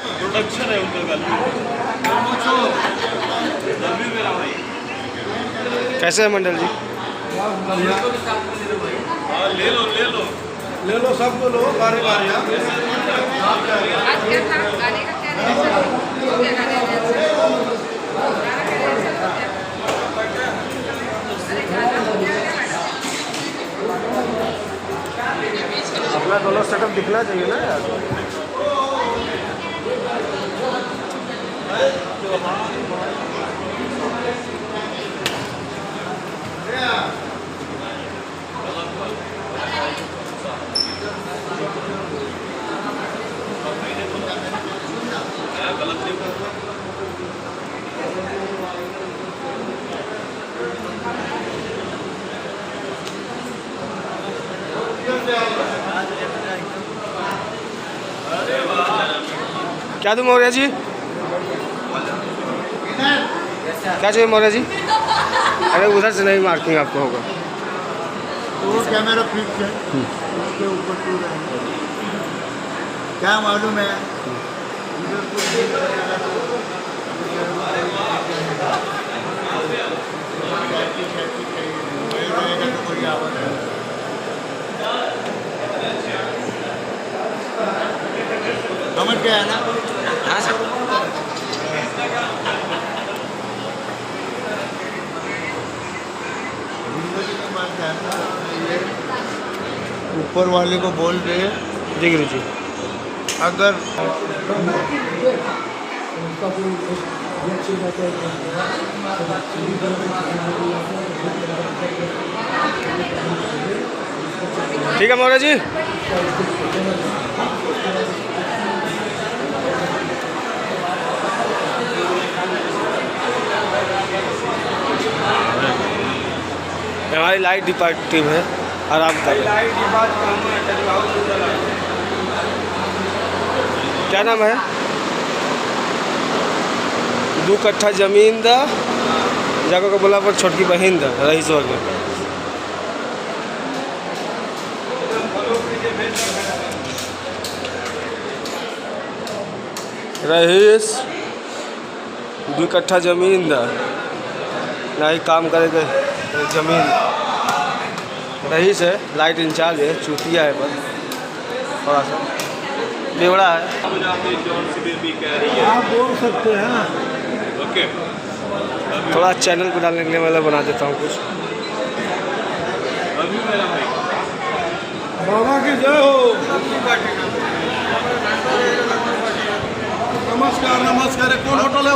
Production है उनका कल। मेरा भाई कैसे है मंडल जी? हाँ ले लो सबको लो बारी बारी। आज क्या था गाने का क्या रिहर्सल हो गया? गाने रिहर्सल अपना दोनों सेटअप दिखना चाहिए ना यार। क्या दूँ मौर्य जी? क्या चाहिए मौर्य जी? अरे उधर से नहीं, मार्किंग आपको होगा। तो वो कैमरा फिक्स है, उसके ऊपर टूर है, क्या मालूम है इधर कुछ भी रहेगा तो रहेगा तो कोई आवाज़ है। समझ गया है ना? हाँ सर। ऊपर वाले को बोल दे जी गुरु जी। अगर ठीक है मौर्य जी। हमारी लाइट डिपार्टिव है, आराम कर। क्या नाम है? 2 कट्ठा जमीन दा जाको को बोला पर छोटकी बहन दा रईस हो गया। रईस 2 कट्ठा जमीन दा नहीं काम करेगा जमीन। रईस है, लाइट इंचार्ज है, चूतिया है पर थोड़ा सा बेवड़ा है। आप बोल सकते हैं। ओके थोड़ा चैनल को डालने के लिए मैं बना देता हूँ कुछ। बाबा की जय हो। नमस्कार नमस्कार। कौन होटल है?